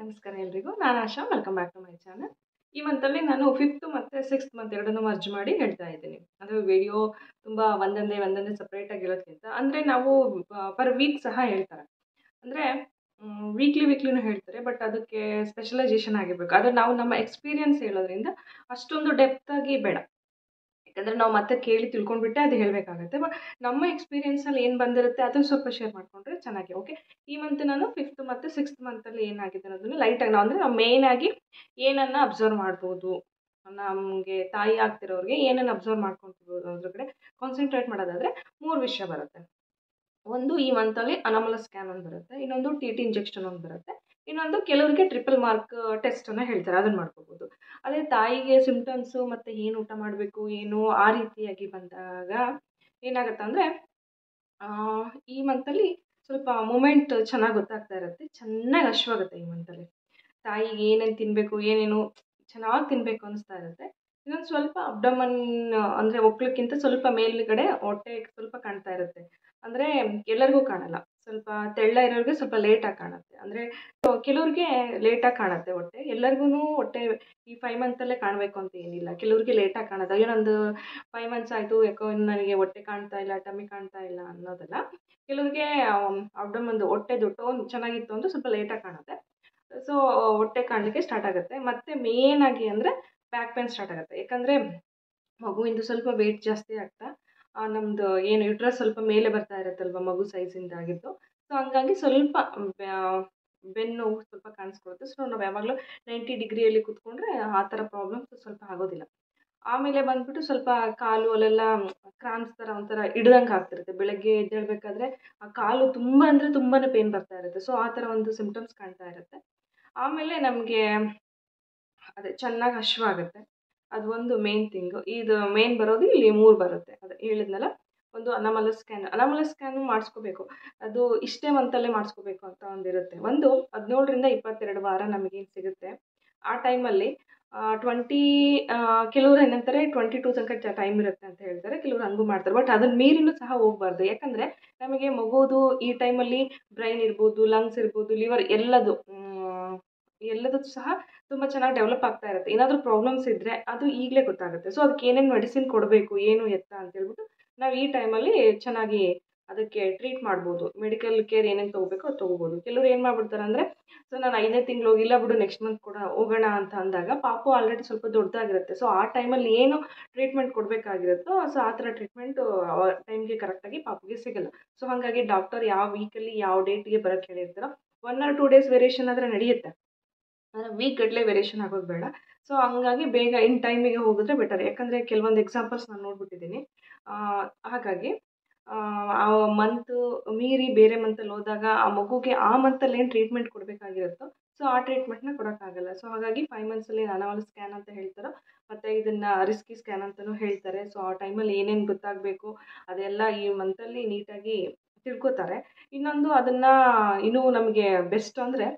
ನಮಸ್ಕಾರ ಎಲ್ರಿಗೂ. ನಾನು Asha. Welcome back to my channel. ಈ ಮಂತಲ್ಲಿ ನಾನು 5th ಮತ್ತು 6th ಮಂತ್ ಎರಡನ್ನೂ ಮರ್ಜ್ ಮಾಡಿ ಹೇಳ್ತಾ ಇದ್ದೀನಿ. ಅದು ವಿಡಿಯೋ ತುಂಬ ಒಂದೊಂದೇ ಸಪ್ರೇಟಾಗಿ ಇರೋದ್ಕಿಂತ ಅಂದರೆ ನಾವು ಪರ್ ವೀಕ್ ಸಹ ಹೇಳ್ತಾರೆ. ಅಂದರೆ ವೀಕ್ಲಿನೂ ಹೇಳ್ತಾರೆ. ಬಟ್ ಅದಕ್ಕೆ ಸ್ಪೆಷಲೈಸೇಷನ್ ಆಗಿರಬೇಕು. ಆದರೆ ನಾವು ನಮ್ಮ ಎಕ್ಸ್ಪೀರಿಯನ್ಸ್ ಹೇಳೋದ್ರಿಂದ ಅಷ್ಟೊಂದು ಡೆಪ್ತಾಗಿ ಬೇಡ. ಯಾಕಂದರೆ ನಾವು ಮತ್ತೆ ಕೇಳಿ ತಿಳ್ಕೊಂಡ್ಬಿಟ್ಟೆ ಅದು ಹೇಳಬೇಕಾಗತ್ತೆ. ಬಟ್ ನಮ್ಮ ಎಕ್ಸ್ಪೀರಿಯನ್ಸಲ್ಲಿ ಏನು ಬಂದಿರುತ್ತೆ ಅದನ್ನು ಸ್ವಲ್ಪ ಶೇರ್ ಮಾಡಿಕೊಂಡ್ರೆ ಚೆನ್ನಾಗಿ. ಓಕೆ, ಈ ಮಂತ್ ನಾನು 5th ಮತ್ತು 6th ಮಂತಲ್ಲಿ ಏನಾಗಿದೆ ಅನ್ನೋದನ್ನು ಲೈಟಾಗಿ ನಾವು ಅಂದರೆ ನಾವು ಮೇಯ್ನಾಗಿ ಏನನ್ನು ಅಬ್ಸರ್ವ್ ಮಾಡ್ಬೋದು, ನಮಗೆ ತಾಯಿ ಆಗ್ತಿರೋರಿಗೆ ಏನನ್ನು ಅಬ್ಸರ್ವ್ ಮಾಡ್ಕೊಳ್ಬೋದು ಅದ್ರ ಕಡೆ ಕಾನ್ಸಂಟ್ರೇಟ್ ಮಾಡೋದಾದರೆ 3 ವಿಷಯ ಬರುತ್ತೆ. ಒಂದು ಈ ಮಂತಲ್ಲಿ ಅನಾಮಲಸ್ ಸ್ಕ್ಯಾನ್ ಒಂದು ಬರುತ್ತೆ, ಇನ್ನೊಂದು ಟಿ ಟಿ ಇಂಜೆಕ್ಷನ್ ಒಂದು ಬರುತ್ತೆ, ಇನ್ನೊಂದು ಕೆಲವರಿಗೆ ಟ್ರಿಪಲ್ ಮಾರ್ಕ್ ಟೆಸ್ಟನ್ನು ಹೇಳ್ತಾರೆ, ಅದನ್ನು ಮಾಡ್ಕೋಬೋದು. ಅದೇ ತಾಯಿಗೆ ಸಿಮ್ಟಮ್ಸು ಮತ್ತು ಏನು ಊಟ ಮಾಡಬೇಕು ಏನು ಆ ರೀತಿಯಾಗಿ ಬಂದಾಗ ಏನಾಗುತ್ತೆ ಅಂದರೆ ಈ ಮಂತಲ್ಲಿ ಸ್ವಲ್ಪ ಮೂಮೆಂಟ್ ಚೆನ್ನಾಗಿ ಗೊತ್ತಾಗ್ತಾ ಇರುತ್ತೆ, ಚೆನ್ನಾಗಿ ಹಶ್ವಾಗುತ್ತೆ ಈ ಮಂತಲ್ಲಿ. ತಾಯಿಗೆ ಏನೇನು ತಿನ್ನಬೇಕು ಏನೇನು ಚೆನ್ನಾಗಿ ತಿನ್ನಬೇಕು ಅನಿಸ್ತಾ ಇರುತ್ತೆ. ಇನ್ನೊಂದು ಸ್ವಲ್ಪ ಅಬ್ಡಮನ್ ಅಂದರೆ ಒಕ್ಳಕ್ಕಿಂತ ಸ್ವಲ್ಪ ಮೇಲ್ಗಡೆ ಹೊಟ್ಟೆ ಸ್ವಲ್ಪ ಕಾಣ್ತಾ ಇರುತ್ತೆ. ಅಂದರೆ ಎಲ್ಲರಿಗೂ ಕಾಣಲ್ಲ, ಸ್ವಲ್ಪ ತೆಳ್ಳ ಇರೋರಿಗೆ ಸ್ವಲ್ಪ ಲೇಟಾಗಿ ಕಾಣುತ್ತೆ. ಅಂದರೆ ಕೆಲವ್ರಿಗೆ ಲೇಟಾಗಿ ಕಾಣುತ್ತೆ ಹೊಟ್ಟೆ, ಎಲ್ಲರಿಗೂ ಹೊಟ್ಟೆ ಈ 5 ಮಂತಲ್ಲೇ ಕಾಣಬೇಕು ಅಂತ ಏನಿಲ್ಲ. ಕೆಲವ್ರಿಗೆ ಲೇಟಾಗಿ ಕಾಣೋದು, ಅಯ್ಯೋ ನಂದು 5 ಮಂತ್ಸ್ ಆಯಿತು ಯಾಕೋ ನನಗೆ ಹೊಟ್ಟೆ ಕಾಣ್ತಾ ಇಲ್ಲ, ಟಮ್ಮಿ ಕಾಣ್ತಾ ಇಲ್ಲ ಅನ್ನೋದಲ್ಲ. ಕೆಲವ್ರಿಗೆ ಅಬ್ಡಮನ್ದು ಹೊಟ್ಟೆದು ಟೋನ್ ಚೆನ್ನಾಗಿತ್ತು ಅಂದರೆ ಸ್ವಲ್ಪ ಲೇಟಾಗಿ ಕಾಣುತ್ತೆ. ಸೊ ಹೊಟ್ಟೆ ಕಾಣಲಿಕ್ಕೆ ಸ್ಟಾರ್ಟ್ ಆಗುತ್ತೆ. ಮತ್ತು ಮೇಯ್ನಾಗಿ ಅಂದರೆ ಬ್ಯಾಕ್ ಪೇನ್ ಸ್ಟಾರ್ಟ್ ಆಗುತ್ತೆ. ಯಾಕಂದರೆ ಮಗುವಿಂದು ಸ್ವಲ್ಪ ವೆಯ್ಟ್ ಜಾಸ್ತಿ ಆಗ್ತಾ ನಮ್ಮದು ಏನು ಯುಟ್ರಸ್ ಸ್ವಲ್ಪ ಮೇಲೆ ಬರ್ತಾ ಇರುತ್ತಲ್ವ ಮಗು ಸೈಜಿಂದ ಆಗಿದ್ದು. ಸೊ ಹಂಗಾಗಿ ಸ್ವಲ್ಪ ಬೆನ್ನು ಸ್ವಲ್ಪ ಕಾಣಿಸ್ಕೊಳುತ್ತೆ. ಸೊ ನಾವು ಯಾವಾಗಲೂ 90 ಡಿಗ್ರಿಯಲ್ಲಿ ಕೂತ್ಕೊಂಡ್ರೆ ಆ ಥರ ಪ್ರಾಬ್ಲಮ್ಸ್ ಸ್ವಲ್ಪ ಆಗೋದಿಲ್ಲ. ಆಮೇಲೆ ಬಂದುಬಿಟ್ಟು ಸ್ವಲ್ಪ ಕಾಲು ಅಲ್ಲೆಲ್ಲ ಕ್ರಾಂಪ್ಸ್ ಥರ ಒಂಥರ ಹಿಡ್ದಂಗೆ ಆಗ್ತಿರುತ್ತೆ. ಬೆಳಗ್ಗೆ ಎದ್ದೇಳಬೇಕಾದ್ರೆ ಆ ಕಾಲು ತುಂಬ ಅಂದರೆ ತುಂಬಾ ಪೇನ್ ಬರ್ತಾ ಇರುತ್ತೆ. ಸೊ ಆ ಥರ ಒಂದು ಸಿಮ್ಟಮ್ಸ್ ಕಾಣ್ತಾ ಇರುತ್ತೆ. ಆಮೇಲೆ ನಮಗೆ ಅದೇ ಚೆನ್ನಾಗಿ ಹಶ್ವಾಗುತ್ತೆ, ಅದು ಒಂದು ಮೇನ್ ಥಿಂಗು. ಇದು ಮೇನ್ ಬರೋದು ಇಲ್ಲಿ 3 ಬರುತ್ತೆ. ಅದೇ ಹೇಳಿದ್ನಲ್ಲ, ಒಂದು ಅನಾಮಲಸ್ ಸ್ಕ್ಯಾನು ಮಾಡಿಸ್ಕೋಬೇಕು. ಅದು ಇಷ್ಟೇ ಮಂತಲ್ಲೇ ಮಾಡಿಸ್ಕೋಬೇಕು ಅಂತ ಒಂದಿರುತ್ತೆ. ಒಂದು 17ರಿಂದ 22 ವಾರ ನಮಗೇನು ಸಿಗುತ್ತೆ ಆ ಟೈಮಲ್ಲಿ 20 ಕೆಲವ್ರು ಏನಂತಾರೆ 22 ತನಕ ಟೈಮ್ ಇರುತ್ತೆ ಅಂತ ಹೇಳ್ತಾರೆ, ಕೆಲವ್ರು ಹಂಗೂ ಮಾಡ್ತಾರೆ. ಬಟ್ ಅದನ್ನು ಮೀರಿನೂ ಸಹ ಹೋಗಬಾರ್ದು. ಯಾಕಂದರೆ ನಮಗೆ ಮಗುವುದು ಈ ಟೈಮಲ್ಲಿ ಬ್ರೈನ್ ಇರ್ಬೋದು, ಲಂಗ್ಸ್ ಇರ್ಬೋದು, ಲಿವರ್ ಎಲ್ಲದೂ ಸಹ ತುಂಬ ಚೆನ್ನಾಗಿ ಡೆವಲಪ್ ಆಗ್ತಾ ಇರುತ್ತೆ. ಏನಾದರೂ ಪ್ರಾಬ್ಲಮ್ಸ್ ಇದ್ದರೆ ಅದು ಈಗಲೇ ಗೊತ್ತಾಗುತ್ತೆ. ಸೊ ಅದಕ್ಕೆ ಏನೇನು ಮೆಡಿಸಿನ್ ಕೊಡಬೇಕು ಏನು ಎತ್ತ ಅಂತೇಳ್ಬಿಟ್ಟು ನಾವು ಈ ಟೈಮಲ್ಲಿ ಚೆನ್ನಾಗಿ ಅದಕ್ಕೆ ಟ್ರೀಟ್ ಮಾಡ್ಬೋದು. ಮೆಡಿಕಲ್ ಕೇರ್ ಏನೇನು ತೊಗೋಬೇಕು ಅದು ತೊಗೋಬೋದು. ಕೆಲವ್ರು ಏನು ಮಾಡ್ಬಿಡ್ತಾರೆ ಅಂದರೆ, ಸೊ ನಾನು 5ನೇ ತಿಂಗಳು ಹೋಗಿಲ್ಲ ಬಿಡು ನೆಕ್ಸ್ಟ್ ಮಂತ್ ಕೂಡ ಹೋಗೋಣ ಅಂತ ಅಂದಾಗ ಪಾಪು ಆಲ್ರೆಡಿ ಸ್ವಲ್ಪ ದೊಡ್ಡದಾಗಿರುತ್ತೆ. ಸೊ ಆ ಟೈಮಲ್ಲಿ ಏನು ಟ್ರೀಟ್ಮೆಂಟ್ ಕೊಡಬೇಕಾಗಿರುತ್ತೋ ಸೊ ಆ ಥರ ಟ್ರೀಟ್ಮೆಂಟು ಟೈಮ್ಗೆ ಕರೆಕ್ಟಾಗಿ ಪಾಪುಗೆ ಸಿಗೋಲ್ಲ. ಸೊ ಹಾಗಾಗಿ ಡಾಕ್ಟರ್ ಯಾವ ವೀಕಲ್ಲಿ ಯಾವ ಡೇಟ್ಗೆ ಬರೋಕ್ಕೆ ಹೇಳಿರ್ತಾರೋ 1 or 2 ಡೇಸ್ ವೇರಿಯೇಷನ್ ಆದರೆ ನಡೆಯುತ್ತೆ, ಅಂದರೆ ವೀಕ್ ಗಟ್ಟಲೆ ವೇರಿಯೇಷನ್ ಆಗೋದು ಬೇಡ. ಸೊ ಹಂಗಾಗಿ ಬೇಗ ಇನ್ ಟೈಮಿಗೆ ಹೋಗಿದ್ರೆ ಬೆಟರ್. ಯಾಕಂದರೆ ಕೆಲವೊಂದು ಎಕ್ಸಾಂಪಲ್ಸ್ ನಾನು ನೋಡ್ಬಿಟ್ಟಿದ್ದೀನಿ. ಹಾಗಾಗಿ ಆ ಮಂತು ಮೀರಿ ಬೇರೆ ಮಂತಲ್ಲಿ ಹೋದಾಗ ಆ ಮಗುಗೆ ಆ ಮಂತಲ್ಲಿ ಏನು ಟ್ರೀಟ್ಮೆಂಟ್ ಕೊಡಬೇಕಾಗಿರುತ್ತೋ ಸೊ ಆ ಟ್ರೀಟ್ಮೆಂಟ್ನ ಕೊಡೋಕ್ಕಾಗಲ್ಲ. ಸೊ ಹಾಗಾಗಿ 5 ಮಂತ್ಸಲ್ಲಿ ಅನಾಮಲಸ್ ಸ್ಕ್ಯಾನ್ ಅಂತ ಹೇಳ್ತಾರೋ, ಮತ್ತು ಇದನ್ನು ರಿಸ್ಕಿ ಸ್ಕ್ಯಾನ್ ಅಂತಲೂ ಹೇಳ್ತಾರೆ. ಸೊ ಆ ಟೈಮಲ್ಲಿ ಏನೇನು ಗೊತ್ತಾಗಬೇಕು ಅದೆಲ್ಲ ಈ ಮಂತಲ್ಲಿ ನೀಟಾಗಿ ತಿಳ್ಕೊತಾರೆ. ಇನ್ನೊಂದು ಅದನ್ನು ಇನ್ನೂ ನಮಗೆ ಬೆಸ್ಟ್ ಅಂದರೆ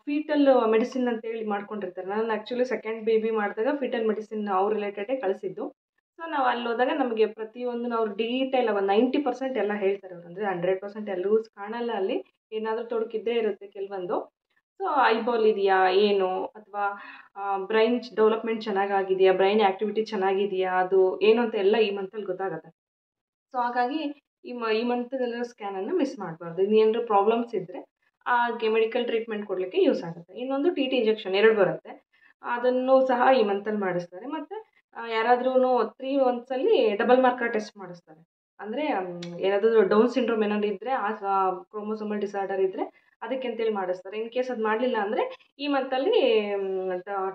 ಫೀಟಲ್ ಮೆಡಿಸಿನ್ ಅಂತೇಳಿ ಮಾಡ್ಕೊಂಡಿರ್ತಾರೆ. ನಾನು ಆ್ಯಕ್ಚುಲಿ ಸೆಕೆಂಡ್ ಬೇಬಿ ಮಾಡಿದಾಗ ಫೀಟಲ್ ಮೆಡಿಸಿನ್ ಅವ್ರ ರಿಲೇಟೆಡೇ ಕಳಿಸಿದ್ದು. ಸೊ ನಾವು ಅಲ್ಲಿ ಹೋದಾಗ ನಮಗೆ ಪ್ರತಿಯೊಂದನ್ನು ಅವ್ರು ಡೀಟೇಲ್ ಒಂದು 90% ಎಲ್ಲ ಹೇಳ್ತಾರೆ ಅವರು. ಅಂದರೆ 100% ಎಲ್ಲರೂ ಕಾಣಲ್ಲ, ಅಲ್ಲಿ ಏನಾದರೂ ತೊಡಕಿದ್ದೇ ಇರುತ್ತೆ ಕೆಲವೊಂದು. ಸೊ ಐಬಾಲ್ ಇದೆಯಾ ಏನು, ಅಥವಾ ಬ್ರೈನ್ ಡೆವಲಪ್ಮೆಂಟ್ ಚೆನ್ನಾಗಾಗಿದೆಯಾ, ಬ್ರೈನ್ ಆ್ಯಕ್ಟಿವಿಟಿ ಚೆನ್ನಾಗಿದೆಯಾ, ಅದು ಏನು ಅಂತ ಎಲ್ಲ ಈ ಮಂತಲ್ಲಿ ಗೊತ್ತಾಗುತ್ತೆ. ಸೊ ಹಾಗಾಗಿ ಈ ಮಂತದಲ್ಲಿರೋ ಸ್ಕ್ಯಾನನ್ನು ಮಿಸ್ ಮಾಡಬಾರ್ದು. ಇನ್ನೇನಾದರೂ ಪ್ರಾಬ್ಲಮ್ಸ್ ಇದ್ದರೆ ಮೆಡಿಕಲ್ ಟ್ರೀಟ್ಮೆಂಟ್ ಕೊಡಲಿಕ್ಕೆ ಯೂಸ್ ಆಗುತ್ತೆ. ಇನ್ನೊಂದು ಟಿ ಟಿ ಇಂಜೆಕ್ಷನ್ 2 ಬರುತ್ತೆ, ಅದನ್ನು ಸಹ ಈ ಮಂತಲ್ಲಿ ಮಾಡಿಸ್ತಾರೆ. ಮತ್ತು ಯಾರಾದ್ರೂ 3 ಮಂತ್ಸಲ್ಲಿ ಡಬಲ್ ಮಾರ್ಕರ್ ಟೆಸ್ಟ್ ಮಾಡಿಸ್ತಾರೆ. ಅಂದರೆ ಏನಾದರೂ ಡೌನ್ ಸಿಂಡ್ರೋಮ್ ಏನಾದರೂ ಇದ್ದರೆ ಕ್ರೋಮೋಸೋಮಲ್ ಡಿಸಾರ್ಡರ್ ಇದ್ದರೆ ಅದಕ್ಕೆ ಅಂತೇಳಿ ಮಾಡಿಸ್ತಾರೆ. ಇನ್ ಕೇಸ್ ಅದು ಮಾಡಲಿಲ್ಲ ಅಂದರೆ ಈ ಮಂತಲ್ಲಿ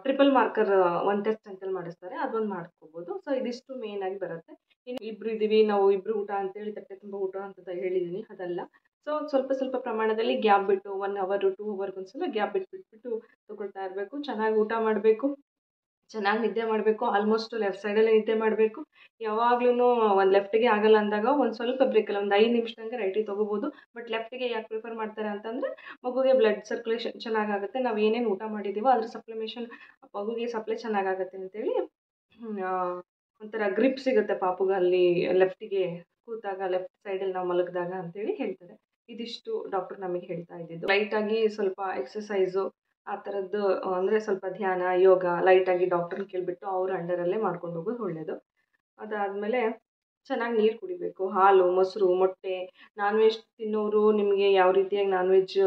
ಟ್ರಿಪಲ್ ಮಾರ್ಕರ್ ಒಂದು ಟೆಸ್ಟ್ ಅಂತೇಳಿ ಮಾಡಿಸ್ತಾರೆ, ಅದೊಂದು ಮಾಡ್ಕೋಬೋದು. ಸೊ ಇದಿಷ್ಟು ಮೇಯ್ನಾಗಿ ಬರುತ್ತೆ. ಇನ್ನು ಇಬ್ಬರು ಇದ್ದೀವಿ ನಾವು, ಇಬ್ಬರು ಊಟ ಅಂತೇಳಿ ತಟ್ಟೆ ತುಂಬ ಊಟ ಅಂತ ಹೇಳಿದ್ದೀನಿ, ಅದಲ್ಲ. ಸೊ ಸ್ವಲ್ಪ ಪ್ರಮಾಣದಲ್ಲಿ ಗ್ಯಾಪ್ ಬಿಟ್ಟು 1 hour 2 hourಗೊಂದ್ಸಲ ಗ್ಯಾಪ್ ಬಿಟ್ಬಿಟ್ಟು ತೊಗೊಳ್ತಾ ಇರಬೇಕು. ಚೆನ್ನಾಗಿ ಊಟ ಮಾಡಬೇಕು, ಚೆನ್ನಾಗಿ ನಿದ್ದೆ ಮಾಡಬೇಕು. ಆಲ್ಮೋಸ್ಟ್ ಲೆಫ್ಟ್ ಸೈಡಲ್ಲೇ ನಿದ್ದೆ ಮಾಡಬೇಕು. ಯಾವಾಗ್ಲೂ ಒಂದು ಲೆಫ್ಟಿಗೆ ಆಗಲ್ಲ ಅಂದಾಗ ಒಂದು ಸ್ವಲ್ಪ ಬ್ರೇಕಲ್ಲ ಒಂದು 5 ನಿಮಿಷ ತನಕ ರೈಟಿಗೆ ತೊಗೋಬೋದು. ಬಟ್ ಲೆಫ್ಟಿಗೆ ಯಾಕೆ ಪ್ರಿಫರ್ ಮಾಡ್ತಾರೆ ಅಂತಂದರೆ ಮಗುಗೆ ಬ್ಲಡ್ ಸರ್ಕ್ಯುಲೇಷನ್ ಚೆನ್ನಾಗಾಗುತ್ತೆ, ನಾವು ಏನೇನು ಊಟ ಮಾಡಿದ್ದೀವೋ ಅದ್ರ ಮಗುಗೆ ಸಪ್ಲೈ ಚೆನ್ನಾಗಾಗುತ್ತೆ ಅಂತೇಳಿ ಒಂಥರ ಗ್ರಿಪ್ ಸಿಗುತ್ತೆ ಪಾಪುಗೆ ಅಲ್ಲಿ ಲೆಫ್ಟಿಗೆ ಕೂತಾಗ, ಲೆಫ್ಟ್ ಸೈಡಲ್ಲಿ ನಾವು ಮಲಗಿದಾಗ ಅಂತೇಳಿ ಹೇಳ್ತಾರೆ. ಇದಿಷ್ಟು ಡಾಕ್ಟರ್ ನಮಗೆ ಹೇಳ್ತಾ ಇದ್ದಿದ್ದು. ಲೈಟಾಗಿ ಸ್ವಲ್ಪ ಎಕ್ಸಸೈಸು ಆ ಥರದ್ದು ಅಂದರೆ ಸ್ವಲ್ಪ ಧ್ಯಾನ, ಯೋಗ ಲೈಟಾಗಿ ಡಾಕ್ಟ್ರನ್ನ ಕೇಳಿಬಿಟ್ಟು ಅವ್ರ ಅಂಡರಲ್ಲೇ ಮಾಡ್ಕೊಂಡು ಹೋಗೋದು ಒಳ್ಳೆಯದು. ಅದಾದಮೇಲೆ ಚೆನ್ನಾಗಿ ನೀರು ಕುಡಿಬೇಕು. ಹಾಲು, ಮೊಸರು, ಮೊಟ್ಟೆ, ನಾನ್ ವೆಜ್ ತಿನ್ನೋರು ನಿಮಗೆ ಯಾವ ರೀತಿಯಾಗಿ ನಾನ್ ವೆಜ್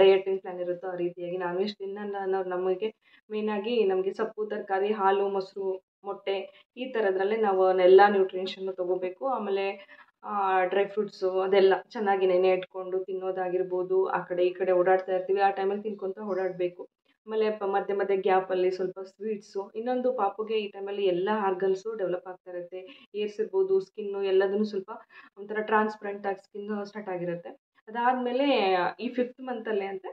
ಡಯಟಿಂಗ್ ಪ್ಲ್ಯಾನ್ ಇರುತ್ತೋ ಆ ರೀತಿಯಾಗಿ, ನಾನ್ ವೆಜ್ ತಿನ್ನಲ್ಲ ಅನ್ನೋರು ನಮಗೆ ಮೇಯ್ನಾಗಿ ನಮಗೆ ಸೊಪ್ಪು, ತರಕಾರಿ, ಹಾಲು, ಮೊಸರು, ಮೊಟ್ಟೆ ಈ ಥರದ್ರಲ್ಲೇ ನಾವು ಎಲ್ಲ ನ್ಯೂಟ್ರಿಷನ್ನು ತೊಗೋಬೇಕು. ಆಮೇಲೆ ಡ್ರೈ ಫ್ರೂಟ್ಸು ಅದೆಲ್ಲ ಚೆನ್ನಾಗಿ ನೆನೆ ಇಟ್ಕೊಂಡು ತಿನ್ನೋದಾಗಿರ್ಬೋದು. ಆ ಕಡೆ ಈ ಕಡೆ ಓಡಾಡ್ತಾ ಇರ್ತೀವಿ, ಆ ಟೈಮಲ್ಲಿ ತಿನ್ಕೊತ ಓಡಾಡಬೇಕು. ಆಮೇಲೆ ಮಧ್ಯೆ ಮಧ್ಯೆ ಗ್ಯಾಪಲ್ಲಿ ಸ್ವಲ್ಪ ಸ್ವೀಟ್ಸು. ಇನ್ನೊಂದು ಪಾಪುಗೆ ಈ ಟೈಮಲ್ಲಿ ಎಲ್ಲ ಆರ್ಗನ್ಸು ಡೆವಲಪ್ ಆಗ್ತಾ ಇರುತ್ತೆ. ಏರ್ಸ್ ಇರ್ಬೋದು, ಸ್ಕಿನ್ನು ಎಲ್ಲದನ್ನು ಸ್ವಲ್ಪ ಒಂಥರ ಟ್ರಾನ್ಸ್ಪರೆಂಟಾಗಿ ಸ್ಕಿನ್ನು ಸ್ಟಾರ್ಟ್ ಆಗಿರುತ್ತೆ. ಅದಾದಮೇಲೆ ಈ 5th ಮಂತಲ್ಲೇ ಅಂತೆ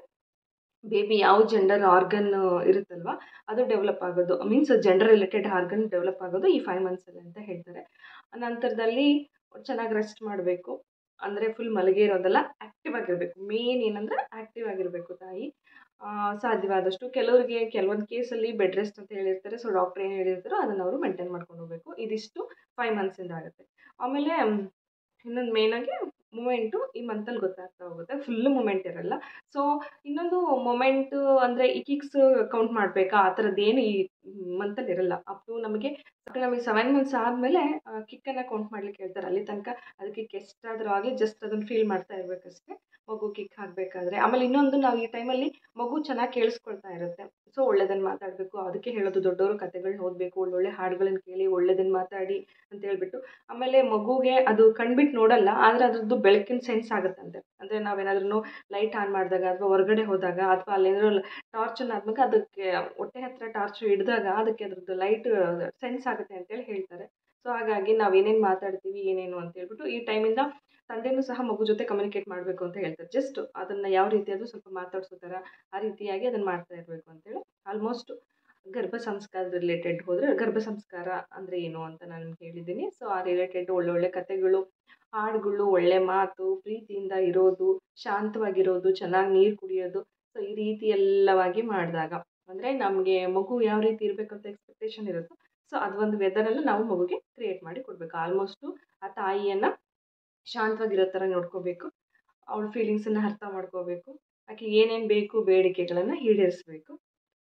ಬೇಬಿ ಯಾವ ಜೆಂಡರ್ ಆರ್ಗನ್ ಇರುತ್ತಲ್ವ ಅದು ಡೆವಲಪ್ ಆಗೋದು, means gender related organ develop ಆಗೋದು ಈ 5 ಮಂತ್ಸಲ್ಲಿ ಅಂತ ಹೇಳ್ತಾರೆ. ನಂತರದಲ್ಲಿ ಚೆನ್ನಾಗಿ ರೆಸ್ಟ್ ಮಾಡಬೇಕು. ಅಂದರೆ ಫುಲ್ ಮಲಗೇ ಇರೋದಲ್ಲ, ಆ್ಯಕ್ಟಿವ್ ಆಗಿರಬೇಕು. ಮೇನ್ ಏನಂದರೆ ಆ್ಯಕ್ಟಿವ್ ಆಗಿರಬೇಕು ತಾಯಿ. ಸಾಧ್ಯವಾದಷ್ಟು ಕೆಲವರಿಗೆ ಕೆಲವೊಂದು ಕೇಸಲ್ಲಿ ಬೆಡ್ ರೆಸ್ಟ್ ಅಂತ ಹೇಳಿರ್ತಾರೆ. ಸೊ ಡಾಕ್ಟ್ರ್ ಏನು ಹೇಳಿರ್ತಾರೋ ಅದನ್ನು ಅವರು ಮೇಂಟೈನ್ ಮಾಡ್ಕೊಂಡು ಹೋಗಬೇಕು. ಇದಿಷ್ಟು 5 ಮಂತ್ಸಿಂದ ಆಗುತ್ತೆ. ಆಮೇಲೆ ಇನ್ನೊಂದು ಮೇಯ್ನಾಗಿ ಮೂಮೆಂಟು ಈ ಮಂತಲ್ಲಿ ಗೊತ್ತಾಗ್ತಾ ಹೋಗುತ್ತೆ, ಫುಲ್ಲು ಮೂಮೆಂಟ್ ಇರಲ್ಲ. ಸೊ ಇನ್ನೊಂದು ಮೊಮೆಂಟು ಅಂದರೆ ಈ ಕಿಕ್ಸ್ ಕೌಂಟ್ ಮಾಡಬೇಕಾ ಆ ಥರದ್ದೇನು ಈ ಮಂತಲ್ಲಿ ಇರಲ್ಲ. ಅಪ್ ಟು ನಮಗೆ 7 ಮಂತ್ಸ್ ಆದಮೇಲೆ ಕಿಕ್ಕನ್ನು ಕೌಂಟ್ ಮಾಡ್ಲಿಕ್ಕೆ ಹೇಳ್ತಾರೆ. ಅಲ್ಲಿ ತನಕ ಅದು ಕಿಕ್ ಎಷ್ಟಾದರೂ ಆಗಲಿ ಜಸ್ಟ್ ಅದನ್ನು ಫೀಲ್ ಮಾಡ್ತಾ ಇರಬೇಕಷ್ಟೇ ಮಗು ಕಿಕ್ ಹಾಕಬೇಕಾದ್ರೆ. ಆಮೇಲೆ ಇನ್ನೊಂದು ನಾವು ಈ ಟೈಮಲ್ಲಿ ಮಗು ಚೆನ್ನಾಗಿ ಕೇಳಿಸ್ಕೊಳ್ತಾ ಇರುತ್ತೆ. ಸೊ ಒಳ್ಳೆಯದನ್ನು ಮಾತಾಡಬೇಕು. ಅದಕ್ಕೆ ಹೇಳೋದು ದೊಡ್ಡವರು ಕತೆಗಳನ್ನ ಓದಬೇಕು, ಒಳ್ಳೊಳ್ಳೆ ಹಾಡುಗಳನ್ನು ಕೇಳಿ ಒಳ್ಳೆಯದನ್ನು ಮಾತಾಡಿ ಅಂತ ಹೇಳ್ಬಿಟ್ಟು. ಆಮೇಲೆ ಮಗುಗೆ ಅದು ಕಣ್ಬಿಟ್ಟು ನೋಡಲ್ಲ, ಆದರೆ ಅದರದ್ದು ಬೆಳಕಿನ ಸೆನ್ಸ್ ಆಗುತ್ತಂತೆ. ಅಂದರೆ ನಾವೇನಾದ್ರೂ ಲೈಟ್ ಆನ್ ಮಾಡಿದಾಗ ಅಥವಾ ಹೊರಗಡೆ ಹೋದಾಗ ಅಥವಾ ಅಲ್ಲೇನಾದ್ರು ಟಾರ್ಚನ್ನು ಹಾಕ್ಬೇಕು, ಅದಕ್ಕೆ ಹೊಟ್ಟೆ ಹತ್ತಿರ ಟಾರ್ಚ್ ಹಿಡಿದಾಗ ಅದಕ್ಕೆ ಅದ್ರದ್ದು ಲೈಟ್ ಸೆನ್ಸ್ ಆಗುತ್ತೆ ಅಂತೇಳಿ ಹೇಳ್ತಾರೆ. ಸೊ ಹಾಗಾಗಿ ನಾವು ಏನೇನು ಮಾತಾಡ್ತೀವಿ ಏನೇನು ಅಂತ ಹೇಳ್ಬಿಟ್ಟು ಈ ಟೈಮಿಂದ ತಂದೆಯೂ ಸಹ ಮಗು ಜೊತೆ ಕಮ್ಯುನಿಕೇಟ್ ಮಾಡಬೇಕು ಅಂತ ಹೇಳ್ತಾರೆ. ಜಸ್ಟ್ ಅದನ್ನು ಯಾವ ರೀತಿಯಾದರೂ ಸ್ವಲ್ಪ ಮಾತಾಡಿಸೋ ಥರ ಆ ರೀತಿಯಾಗಿ ಅದನ್ನು ಮಾಡ್ತಾ ಇರಬೇಕು ಅಂತೇಳಿ. ಆಲ್ಮೋಸ್ಟ್ ಗರ್ಭ ಸಂಸ್ಕಾರದ ರಿಲೇಟೆಡ್ ಹೋದರೆ, ಗರ್ಭ ಸಂಸ್ಕಾರ ಅಂದರೆ ಏನು ಅಂತ ನಾನು ನಿಮ್ಗೆ ಹೇಳಿದ್ದೀನಿ. ಸೊ ಆ ರಿಲೇಟೆಡ್ ಒಳ್ಳೊಳ್ಳೆ ಕತೆಗಳು, ಹಾಡುಗಳು, ಒಳ್ಳೆ ಮಾತು, ಪ್ರೀತಿಯಿಂದ ಇರೋದು, ಶಾಂತವಾಗಿರೋದು, ಚೆನ್ನಾಗಿ ನೀರು ಕುಡಿಯೋದು. ಸೊ ಈ ರೀತಿ ಎಲ್ಲವಾಗಿ ಮಾಡಿದಾಗ ಅಂದರೆ ನಮಗೆ ಮಗು ಯಾವ ರೀತಿ ಇರಬೇಕಂತ ಎಕ್ಸ್ಪೆಕ್ಟೇಷನ್ ಇರುತ್ತೋ ಸೊ ಅದು ಒಂದು ವೆದರನ್ನು ನಾವು ಮಗುಗೆ ಕ್ರಿಯೇಟ್ ಮಾಡಿ ಕೊಡಬೇಕು. ಆಲ್ಮೋಸ್ಟು ಆ ತಾಯಿಯನ್ನು ಶಾಂತವಾಗಿರೋ ಥರ ನೋಡ್ಕೋಬೇಕು. ಅವಳ ಫೀಲಿಂಗ್ಸನ್ನು ಅರ್ಥ ಮಾಡ್ಕೋಬೇಕು. ಆಕೆ ಏನೇನು ಬೇಕು ಬೇಡಿಕೆಗಳನ್ನು ಈಡೇರಿಸಬೇಕು.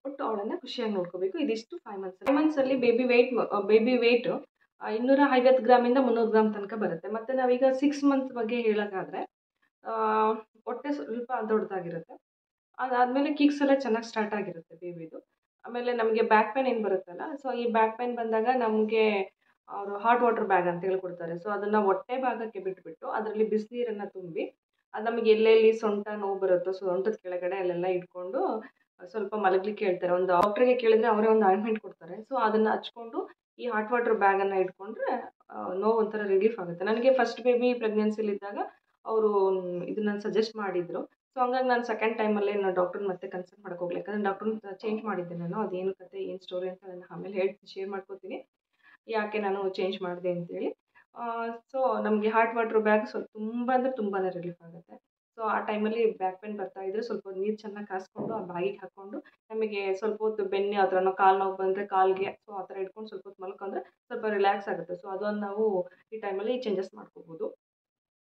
ಒಟ್ಟು ಅವಳನ್ನು ಖುಷಿಯಾಗಿ ನೋಡ್ಕೋಬೇಕು. ಇದಿಷ್ಟು 5 ಮಂತ್ಸ್. 5 ಮಂತ್ಸಲ್ಲಿ ಬೇಬಿ ವೇಟು 250 ಗ್ರಾಮಿಂದ 300 ಗ್ರಾಮ್ ತನಕ ಬರುತ್ತೆ. ಮತ್ತು ನಾವೀಗ 6 ಮಂತ್ಸ್ ಬಗ್ಗೆ ಹೇಳೋಕ್ಕಾದರೆ ಹೊಟ್ಟೆ ಸ್ವಲ್ಪ ದೊಡ್ಡದಾಗಿರುತ್ತೆ. ಅದಾದಮೇಲೆ ಕಿಕ್ಸ್ ಎಲ್ಲ ಚೆನ್ನಾಗಿ ಸ್ಟಾರ್ಟ್ ಆಗಿರುತ್ತೆ ಬೇಬಿದು. ಆಮೇಲೆ ನಮಗೆ ಬ್ಯಾಕ್ ಪೇನ್ ಏನು ಬರುತ್ತಲ್ಲ, ಸೊ ಈ ಬ್ಯಾಕ್ ಪೇನ್ ಬಂದಾಗ ನಮಗೆ ಅವರು ಹಾಟ್ ವಾಟರ್ ಬ್ಯಾಗ್ ಅಂತ ಹೇಳ್ಕೊಡ್ತಾರೆ. ಸೊ ಅದನ್ನು ಹೊಟ್ಟೆ ಭಾಗಕ್ಕೆ ಬಿಟ್ಬಿಟ್ಟು ಅದರಲ್ಲಿ ಬಿಸಿನೀರನ್ನು ತುಂಬಿ ಅದು ನಮಗೆ ಎಲ್ಲೆಲ್ಲಿ ಸೊಂಟ ನೋವು ಬರುತ್ತೋ ಸೊಂಟದ ಕೆಳಗಡೆ ಅಲ್ಲೆಲ್ಲ ಇಟ್ಕೊಂಡು ಸ್ವಲ್ಪ ಮಲಗಲಿಕ್ಕೆ ಹೇಳ್ತಾರೆ. ಒಂದು ಡಾಕ್ಟ್ರಿಗೆ ಕೇಳಿದರೆ ಅವರೇ ಒಂದು ಆಯಿಂಟ್ಮೆಂಟ್ ಕೊಡ್ತಾರೆ. ಸೊ ಅದನ್ನು ಹಚ್ಕೊಂಡು ಈ ಹಾಟ್ ವಾಟರ್ ಬ್ಯಾಗನ್ನು ಇಟ್ಕೊಂಡ್ರೆ ನೋವು ಒಂಥರ ರಿಲೀಫ್ ಆಗುತ್ತೆ. ನನಗೆ ಫಸ್ಟ್ ಬೇಬಿ ಪ್ರೆಗ್ನೆನ್ಸಿಲಿದ್ದಾಗ ಅವರು ಇದನ್ನು ಸಜೆಸ್ಟ್ ಮಾಡಿದರು. ಸೊ ಹಂಗಾಗಿ ನಾನು ಸೆಕೆಂಡ್ ಟೈಮಲ್ಲೇ ನಾನು ಡಾಕ್ಟ್ರನ್ನ ಮತ್ತೆ ಕನ್ಸಲ್ಟ್ ಮಾಡೋಕೆ ಹೋಗಲಿ. ಯಾಕಂದರೆ ಡಾಕ್ಟ್ರನ್ನ ಚೇಂಜ್ ಮಾಡಿದ್ದೆ ನಾನು. ಅದೇನು ಕತೆ ಏನು ಸ್ಟೋರಿ ಅಂತ ನಾನು ಆಮೇಲೆ ಶೇರ್ ಮಾಡ್ಕೋತೀನಿ ಯಾಕೆ ನಾನು ಚೇಂಜ್ ಮಾಡಿದೆ ಅಂತೇಳಿ. ಸೊ ನಮಗೆ ಹಾಟ್ ವಾಟರ್ ಬ್ಯಾಗ್ ಸ್ವಲ್ಪ ತುಂಬ ಅಂದರೆ ತುಂಬಾ ರಿಲೀಫ್ ಆಗುತ್ತೆ. ಸೊ ಆ ಟೈಮಲ್ಲಿ ಬ್ಯಾಕ್ ಪೇನ್ ಬರ್ತಾಯಿದ್ರೆ ಸ್ವಲ್ಪ ನೀರು ಚೆನ್ನಾಗಿ ಕಾಸ್ಕೊಂಡು ಆ ಬಾಯಿಗೆ ಹಾಕ್ಕೊಂಡು ನಮಗೆ ಸ್ವಲ್ಪ ಹೊತ್ತು ಬೆನ್ನು ಆ ಥರ ಕಾಲು ನೋವು ಬಂದರೆ ಕಾಲಿಗೆ ಸೊ ಆ ಥರ ಇಟ್ಕೊಂಡು ಸ್ವಲ್ಪ ಹೊತ್ತು ಮಲ್ಕೊಂಡ್ರೆ ಸ್ವಲ್ಪ ರಿಲ್ಯಾಕ್ಸ್ ಆಗುತ್ತೆ. ಸೊ ಅದೊಂದು ನಾವು ಈ ಟೈಮಲ್ಲಿ ಚೇಂಜಸ್ ಮಾಡ್ಕೋಬೋದು.